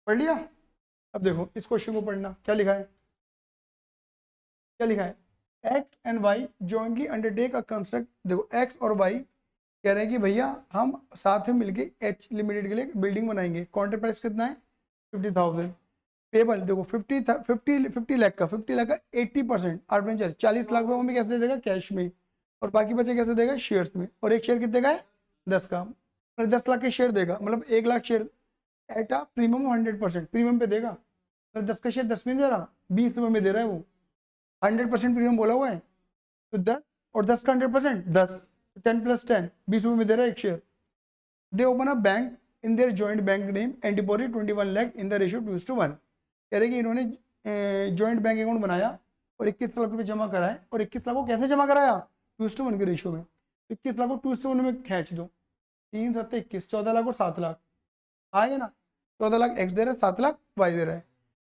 पढ़ लिया। अब देखो इस क्वेश्चन को पढ़ना, क्या लिखा है, क्या लिखा है, X and Y jointly undertake a construct. देखो एक्स और वाई कह रहे हैं कि भैया हम साथ में मिलके एच लिमिटेड के लिए बिल्डिंग बनाएंगे। कॉन्ट्रैक्ट प्राइस कितना है 50,000। पेबल देखो 50 लाख का 80%, 8 40 लाख रुपये में कैसे दे देगा, कैश में, और बाकी बचे कैसे देगा, शेयर्स में। और एक शेयर कितने का है, 10 का, और 10 लाख के शेयर देगा, मतलब 1 lakh share at a premium 100%, premium पे देगा। तो 10 का शेयर 10 में नहीं दे रहा, 20 रुपये में दे रहा है वो, 100% प्रीमियम बोला हुआ है। तो 10 और 10 का 100%, 10, 10 + 10, 20 रुपये में दे रहा है एक share. They open a bank in their joint bank name and deposit 21 lakh in the ratio 2:1। कह रहे कि इन्होंने जॉइंट बैंक अकाउंट बनाया और 21 लाख रुपए जमा कराए, और 21 लाख को कैसे जमा कराया, 2:1 के रेशियो में। 21 लाख को 2:1 में खींच दो, 3 7 21, 14 लाख और 7 लाख आएगा ना। 14 लाख एक्स दे रहा है, 7 लाख वाई दे रहा है।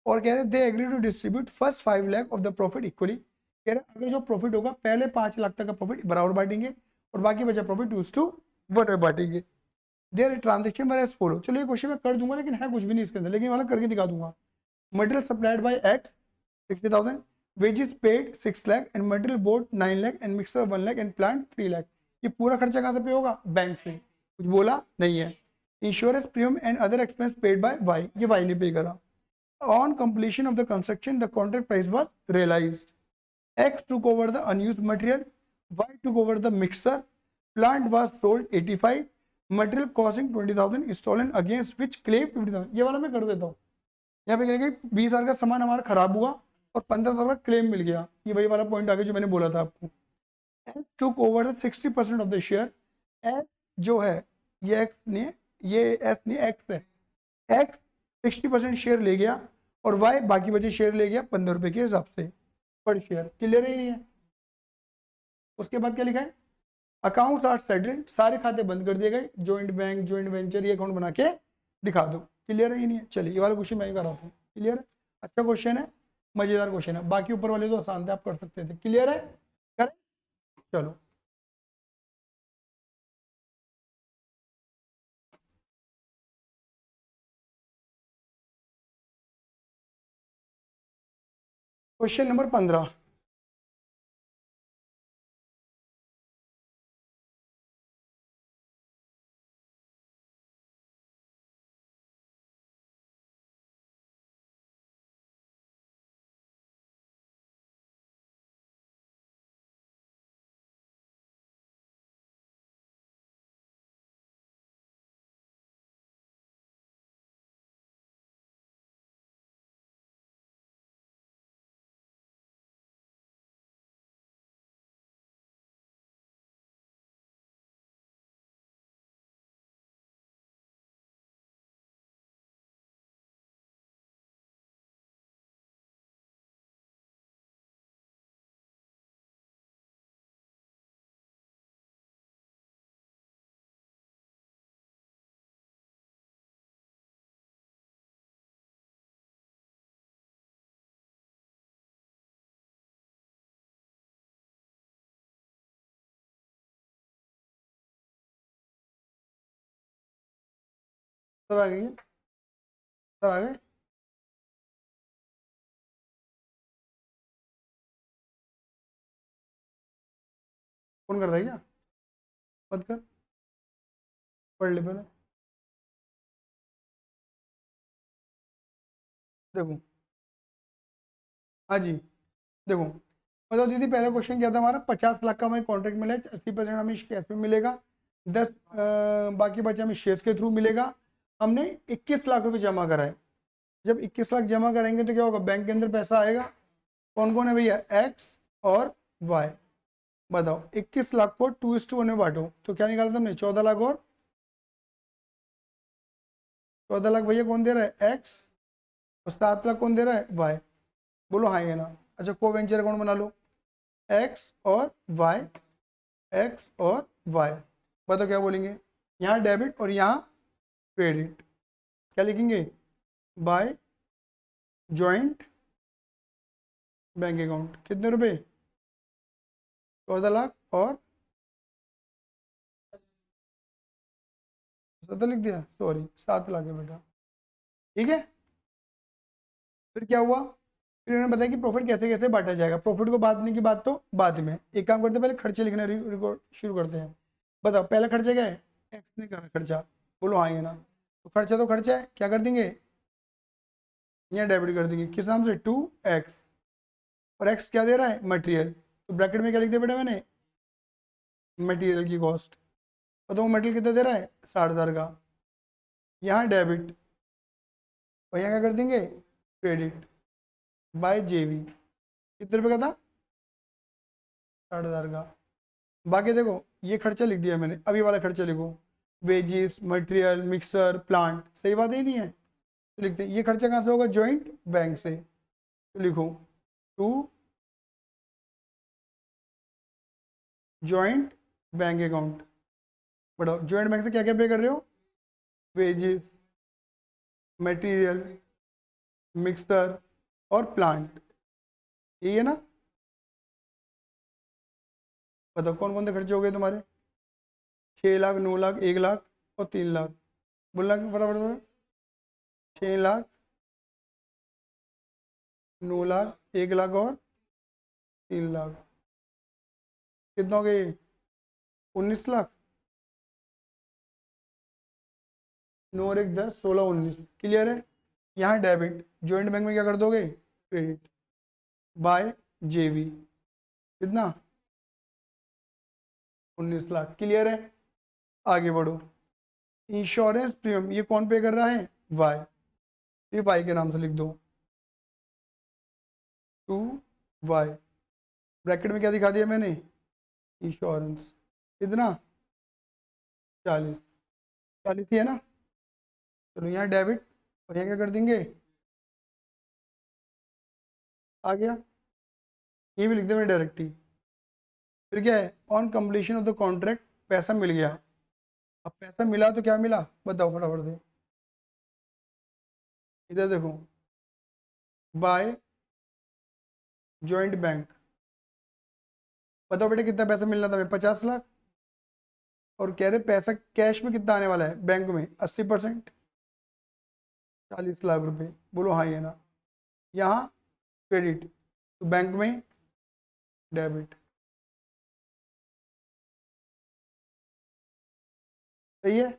और कह रहे they agree to distribute first 5 lakh of the profit equally. कह रहे अगर जो प्रॉफिट होगा पहले 5 लाख तक का प्रॉफिट बराबर बांटेंगे, और बाकी बचा प्रॉफिट 2:1 बांटेंगे। Their transaction by as follow. चलो ये क्वेश्चन मैं कर दूंगा, लेकिन है कुछ भी नहीं इसके अंदर, लेकिन वाला करके दिखा दूंगा। Material supplied bye x 60,000, wages paid 6 lakh and material board 9 lakh and mixer 1 lakh and plant 3 lakh. ये पूरा खर्चा कहाँ से पे होगा, बैंक से, कुछ बोला नहीं है। Insurance premium and other expense paid by Y, ये वाई ने पे करा। On completion of the construction the contract price was realised. X took over the unused material, Y took over the mixer, plant was sold 85, material costing 20,000 stolen against which claim 50,000। ये वाला मैं कर देता हूँ। यहाँ पे कहेंगे 20,000 का सामान हमारा खराब हुआ और 15,000 का क्लेम मिल गया। ये वही वाला पॉइंट आगे जो मैंने बोला था आपको। X took over the 60% of the share। X जो है ये X नहीं है, ये S नहीं X है। X 60% शेयर ले गया और Y बाकी बचे शेयर ले गया 15 रुपए के हिसाब से पर शेयर। क्लियर ही नहीं है। उसके बाद क्या लिखा है, अकाउंट्स आर सेटल्ड, सारे खाते बंद कर दिए गए। जॉइंट बैंक, जॉइंट वेंचर, ये अकाउंट बना के दिखा दो। क्लियर ही नहीं है। चलिए ये वाला क्वेश्चन मैं ही कर रहा हूँ। क्लियर है, अच्छा क्वेश्चन है, मजेदार क्वेश्चन है। बाकी ऊपर वाले तो आसान थे, आप कर सकते थे। क्लियर है, करें, चलो। Question number 15। सर आ गई, सर आ गए। फोन कर रहा है क्या, मत कर, पढ़ ले पहले। देखो, हाँ जी, देखो बताओ दीदी, पहला क्वेश्चन क्या था हमारा, 50 लाख का हमें कॉन्ट्रैक्ट मिला है, 80% हमें कैश में मिलेगा, 10 बाकी बचा हमें शेयर्स के थ्रू मिलेगा। हमने 21 लाख रुपए जमा कराए। जब 21 लाख जमा करेंगे तो क्या होगा, बैंक के अंदर पैसा आएगा। कौन कौन है भैया, एक्स और वाई। बताओ 21 लाख को 2:1 में बांटो तो क्या निकाला हमने, 14 लाख और 14 लाख भैया कौन दे रहा है, एक्स, और 7 लाख कौन दे रहा है, वाई। बोलो हाँ या ना। अच्छा को वेंचर अकाउंट बना लो, एक्स और वाई, एक्स और वाई। बताओ क्या बोलेंगे, यहाँ डेबिट और यहाँ क्रेडिट। क्या लिखेंगे, बाय जॉइंट बैंक अकाउंट। कितने रुपए, 14 लाख और 17 लिख दिया, सॉरी 7 लाख है बेटा। ठीक है, फिर क्या हुआ, फिर उन्होंने बताया कि प्रॉफिट कैसे कैसे बांटा जाएगा। प्रॉफिट को बांटने की बात तो बाद में, एक काम करते हैं पहले खर्चे लिखना रिकॉर्ड शुरू करते हैं। बताओ पहला खर्चा क्या है, एक्स ने करा खर्चा, बोलो हाँ या ना। तो खर्चा है, क्या कर देंगे, यहाँ डेबिट कर देंगे, किस नाम से, 2x, और x क्या दे रहा है, मटेरियल, तो ब्रैकेट में क्या लिख दिया बेटा मैंने, मटेरियल की कॉस्ट। बताओ मटेरियल कितना दे रहा है, 60,000 का, यहाँ डेबिट, और यहाँ क्या कर देंगे, क्रेडिट बाय जेवी, कितने रुपये का था, 60,000 का। बाकी देखो ये खर्चा लिख दिया मैंने, अभी वाला खर्चा लिखो, वेजिस, मटेरियल, मिक्सर, प्लांट, सही बात है नहीं है, तो लिखते हैं ये खर्चा कहाँ से होगा, जॉइंट बैंक से, तो लिखो 2 जॉइंट बैंक अकाउंट। बढ़ाओ जॉइंट बैंक से क्या क्या पे कर रहे हो, वेजिस, मटेरियल, मिक्सर और प्लांट, यही है ना। बताओ कौन कौन से खर्चे हो गए तुम्हारे, 6 लाख, 9 लाख, 1 लाख और 3 लाख, बोलना फटाफट, 6 लाख, 9 लाख, 1 लाख और 3 लाख, कितना हो गए, 19 लाख, 9 और 1 10, 16 19, क्लियर है। यहाँ डेबिट, जॉइंट बैंक में क्या कर दोगे, क्रेडिट बाय जेवी, कितना, 19 लाख, क्लियर है। आगे बढ़ो, इंश्योरेंस प्रीमियम ये कौन पे कर रहा है, वाई, ये वाई के नाम से लिख दो, 2y, ब्रैकेट में क्या दिखा दिया मैंने, इंश्योरेंस, कितना, 40, 40 ही है ना। चलो यहाँ डेबिट, और यहाँ क्या कर देंगे, आ गया, ये भी लिख दे मैंने डायरेक्ट ही। फिर क्या है, on completion of the contract पैसा मिल गया। अब पैसा मिला तो क्या मिला, बताओ फटाफट से, इधर देखो, बाय जॉइंट बैंक, बताओ बेटे कितना पैसा मिलना था, 50 लाख, और कह रहे पैसा कैश में कितना आने वाला है, बैंक में 80%, 40 लाख रुपए, बोलो हाँ ये ना। यहाँ क्रेडिट, तो बैंक में डेबिट, सही है।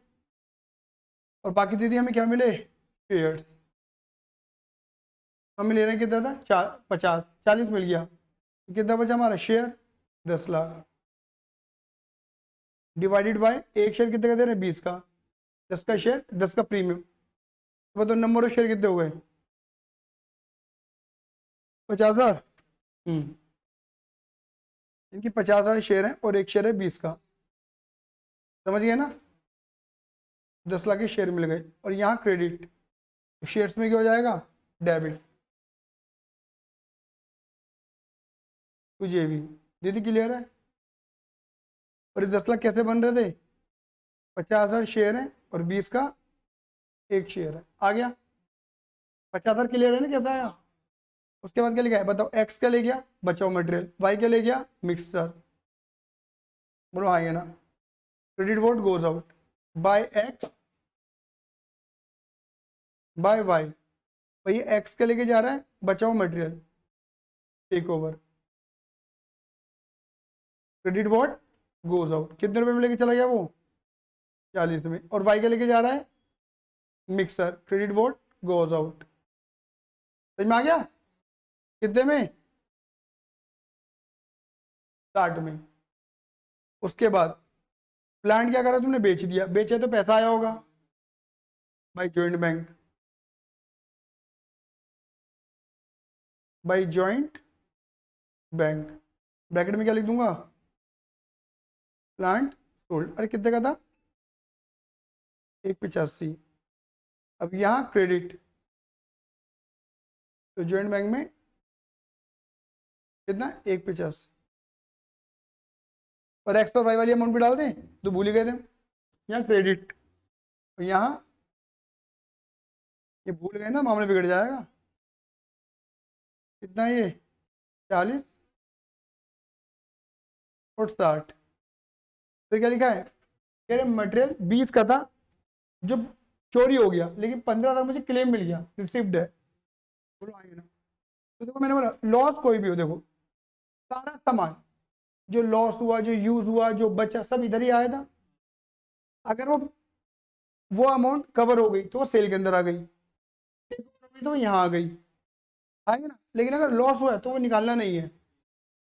और बाकी दीदी हमें क्या मिले, शेयर्स, हमें ले रहे हैं कितना था, 50, 40 मिल गया, तो कितना बचा हमारा शेयर, 10 लाख, डिवाइडेड बाय एक शेयर कितने का दे रहे हैं, 20 का, 10 का शेयर, 10 का प्रीमियम, तो बताओ नंबर ऑफ शेयर कितने हो गए, 50,000। इनकी 50,000 शेयर है और एक शेयर है 20 का, समझ गए ना, 10 लाख के शेयर मिल गए। और यहाँ क्रेडिट, तो शेयर्स में क्या हो जाएगा, डेबिट, तुझे भी, दीदी क्लियर है। और ये 10 लाख कैसे बन रहे थे, 50,000 शेयर है और 20 का एक शेयर है, आ गया 50,000 क्लियर है ना, कैसा आया। उसके बाद क्या लिखा है, बताओ एक्स क्या ले गया, बचाओ मटेरियल, वाई क्या ले गया, मिक्सचर, बोलो हाँ ये ना। Credit vote goes out by X by Y, भाई एक्स क्या लेके जा रहा है, बचाओ material, take over, credit vote goes out, कितने रुपए में लेके चला गया वो, 40 में, और वाई क्या लेके जा रहा है, mixer, credit vote goes out, समझ में आ गया, कितने में, 60 में। उसके बाद प्लांट क्या करा तुमने, बेच दिया, बेचे तो पैसा आया होगा, by joint bank, by joint bank, bracket में क्या लिख दूंगा, प्लांट सोल्ड, अरे कितने का था, 185। अब यहाँ क्रेडिट, तो जॉइंट बैंक में कितना, 185, और एक्स और वाई वाली अमाउंट भी डाल दें, तो भूल ही गए थे, यहाँ क्रेडिट, और यहाँ ये भूल गए ना, मामला बिगड़ जाएगा, कितना ये, 40 और 60। फिर क्या लिखा है, कह रहे मटेरियल 20 का था जो चोरी हो गया, लेकिन 15,000 मुझे क्लेम मिल गया, रिसिप्ट है, बोलो आइए ना। तो देखो मैंने बोला लॉस कोई भी हो, देखो सारा सामान जो लॉस हुआ, जो यूज हुआ, जो बचा, सब इधर ही आया था। अगर वो अमाउंट कवर हो गई तो वो सेल के अंदर आ गई, take over हो गई तो वो यहाँ आ गई, आएगा ना। लेकिन अगर लॉस हुआ है तो वो निकालना नहीं है,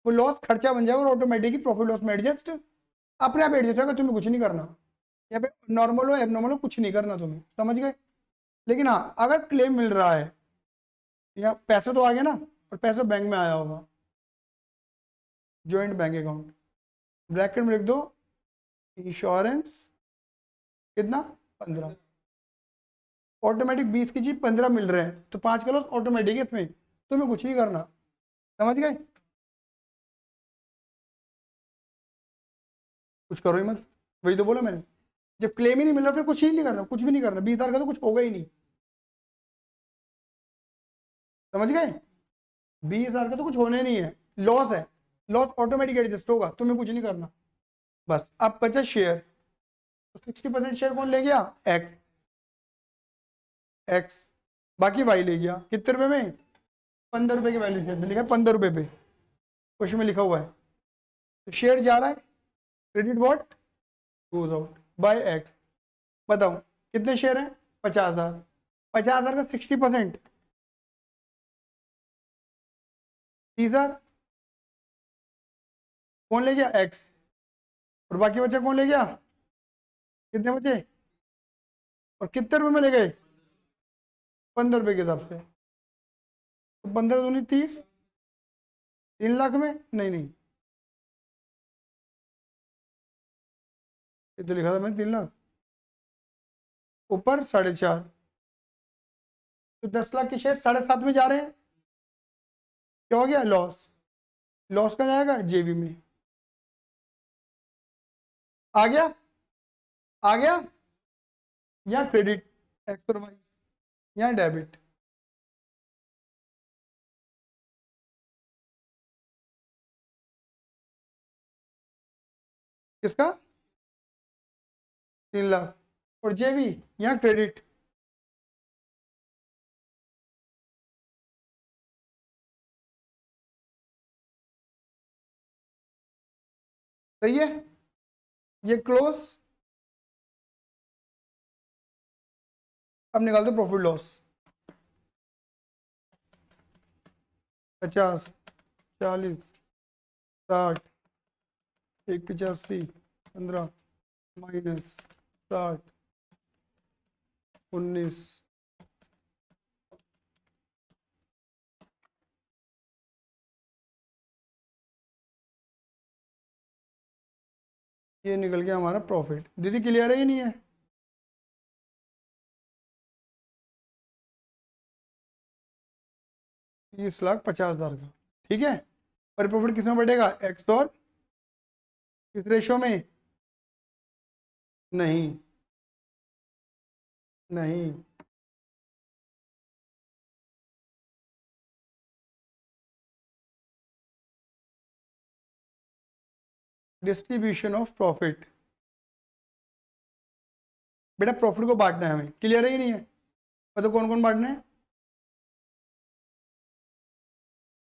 वो लॉस खर्चा बन जाएगा और ऑटोमेटिकली प्रॉफिट लॉस में एडजस्ट अपने आप एडजस्ट होगा, तुम्हें कुछ नहीं करना। यहाँ पे नॉर्मल हो एबनॉर्मल हो कुछ नहीं करना तुम्हें, समझ गए। लेकिन हाँ अगर क्लेम मिल रहा है या पैसे तो आ गया ना, और पैसा बैंक में आया होगा, जॉइंट बैंक अकाउंट, ब्रैकेट में लिख दो इंश्योरेंस कितना 15, ऑटोमेटिक 20 की चीज 15 मिल रहे हैं तो 5 का लॉस ऑटोमेटिक है इसमें, तुम्हें कुछ नहीं करना, समझ गए। कुछ करो ही मत, वही तो बोला मैंने, जब क्लेम ही नहीं मिल रहा फिर कुछ ही नहीं करना, कुछ भी नहीं करना, 20,000 का तो कुछ होगा ही नहीं, समझ गए। 20,000 का तो कुछ होने नहीं है, लॉस है, लॉस ऑटोमेटिक एडजस्ट होगा, तुम्हें कुछ नहीं करना। बस अब बचा शेयर, तो 60% शेयर कौन ले गया, एक्स, एक्स, बाकी वाई ले गया, कितने रुपए में, 15 रुपए की वैल्यू शेयर में लिखा है, 15 रुपए पे क्वेश्चन में लिखा हुआ है। तो शेयर जा रहा है, credit what goes out by x. बताओ कितने शेयर हैं, 50,000, 50,000 का 60% 30,000, कौन ले गया, एक्स, और बाकी बचा कौन ले गया, कितने बचे, और कितने रुपए में ले गए, 15 रुपए के हिसाब से, तो 15 दूनी 30, 3 लाख में, नहीं नहीं, ये तो लिखा था मैंने 3 लाख, ऊपर 4.5, तो 10 लाख के शेयर 7.5 में जा रहे हैं, क्या हो गया, लॉस, लॉस का जाएगा जेबी में, आ गया, आ गया, या क्रेडिट एक्स और वाई, या डेबिट, किसका, 3 लाख, और जेबी या क्रेडिट, सही है, ये क्लोज। अब निकाल दो प्रॉफिट लॉस, 50, 40, 60, 185, 15 माइनस 60, 19, ये निकल गया हमारा प्रॉफिट। दीदी क्लियर है ही नहीं है, 30,50,000 का, ठीक है। पर प्रॉफिट किस में बढ़ेगा, एक्स और किस रेशो में, नहीं नहीं, डिस्ट्रीब्यूशन ऑफ प्रॉफिट, बेटा प्रॉफिट को बांटना है हमें, क्लियर है ही नहीं है, मतलब कौन कौन बांटना है,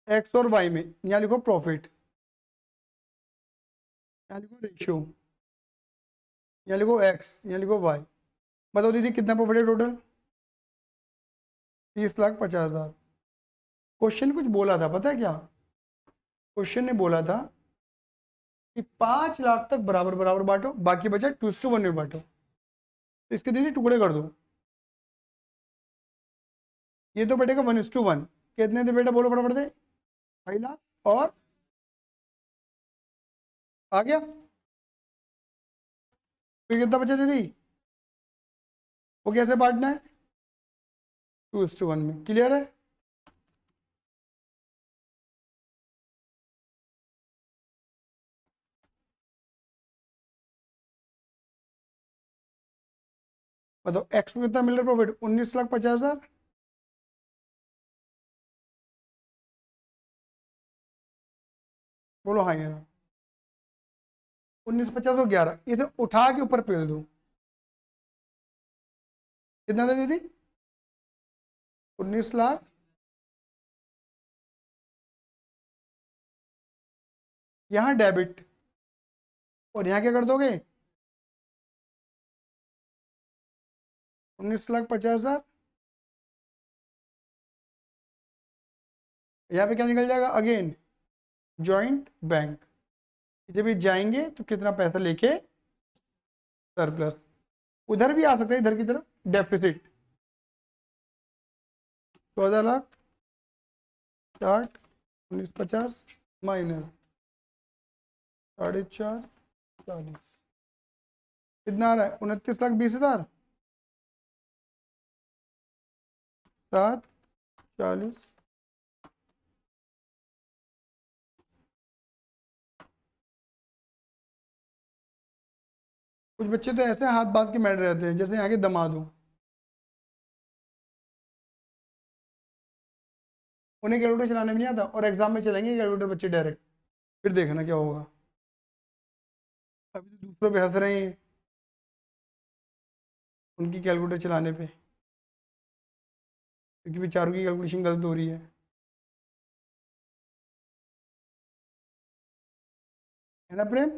एक्स और वाई में, यहाँ लिखो प्रॉफिट, यहाँ लिखो रेशियो, यहाँ लिखो एक्स, यहाँ लिखो वाई। बताओ दीदी कितना प्रॉफिट है टोटल, 30,50,000। क्वेश्चन कुछ बोला था पता है क्या, क्वेश्चन ने बोला था कि 5 लाख तक बराबर बराबर बांटो, बाकी बचा 2:1 में बांटो, तो इसके दीदी टुकड़े कर दो, ये तो बेटेगा 1:1, कितने थे बेटा बोलो फटाफट से, 2.5 लाख, और आ गया, फिर कितना बचा दीदी, वो कैसे बांटना है, 2:1 में, क्लियर है। बताओ एक्स को कितना मिल रहा है प्रॉफिट, 19,50,000, बोलो हाँ या ना, 19,50 और 11, इसे उठा के ऊपर पेल दो, कितना था दीदी, 19 लाख यहाँ डेबिट, और यहाँ क्या कर दोगे 19,50,000, यहाँ पे क्या निकल जाएगा अगेन जॉइंट बैंक। जब ये जाएंगे तो कितना पैसा लेके सरप्लस, उधर भी आ सकता है इधर की तरफ डेफिसिट 14,00,000 60 19,50 माइनस 4.5 40, कितना आ रहा है 29,20,000 7 40। कुछ बच्चे तो ऐसे हाथ बांध के बैठ रहते हैं जैसे यहाँ के दामाद हो, उन्हें कैलकुलेटर चलाने में नहीं आता और एग्जाम में चलेंगे कैलकुलेटर बच्चे डायरेक्ट, फिर देखना क्या होगा। अभी तो दूसरों पे हंस रहे हैं उनकी कैलकुलेटर चलाने पे, क्योंकि बेचारों की कैलकुलेशन गलत हो रही है ना प्रेम।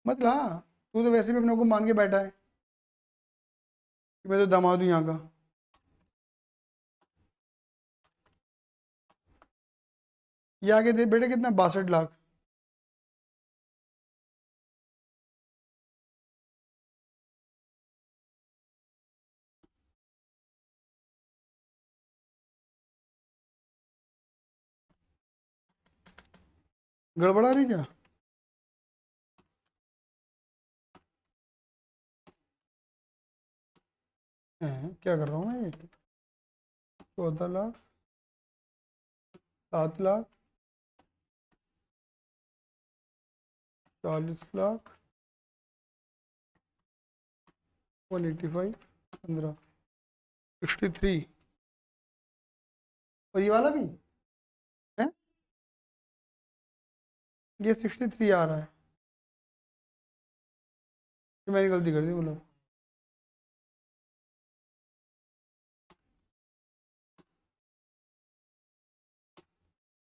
मतलब हाँ, तू तो वैसे भी अपने को मान के बैठा है कि मैं तो दामाद हूँ यहाँ का। ये आगे दे बेटे कितना 62,00,000, गड़बड़ा रही क्या। क्या कर रहा हूँ मैं ये 14,00,000 7,00,000 40,00,000 185 15 63, और ये वाला भी है, ये 63 आ रहा है, तो मैंने गलती कर दी मतलब।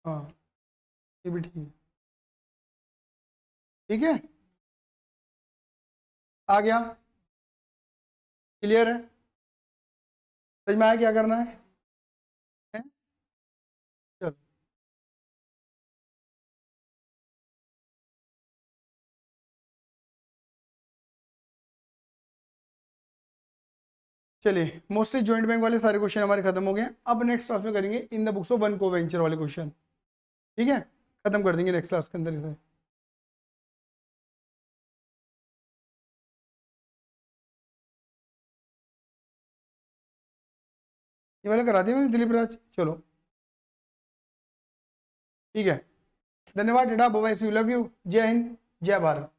हाँ ये भी ठीक है, ठीक है आ गया, क्लियर है, समझ में आया क्या करना है? चलो चलिए, मोस्टली जॉइंट बैंक वाले सारे क्वेश्चन हमारे खत्म हो गए हैं। अब नेक्स्ट क्लास में करेंगे in the books of one को वेंचर वाले क्वेश्चन, ठीक है, खत्म कर देंगे नेक्स्ट क्लास के अंदर इसे। ये वाला करा दिया मैंने दिलीप राज, चलो ठीक है, धन्यवाद, tata bye bye, see you, love you, जय हिंद जय भारत।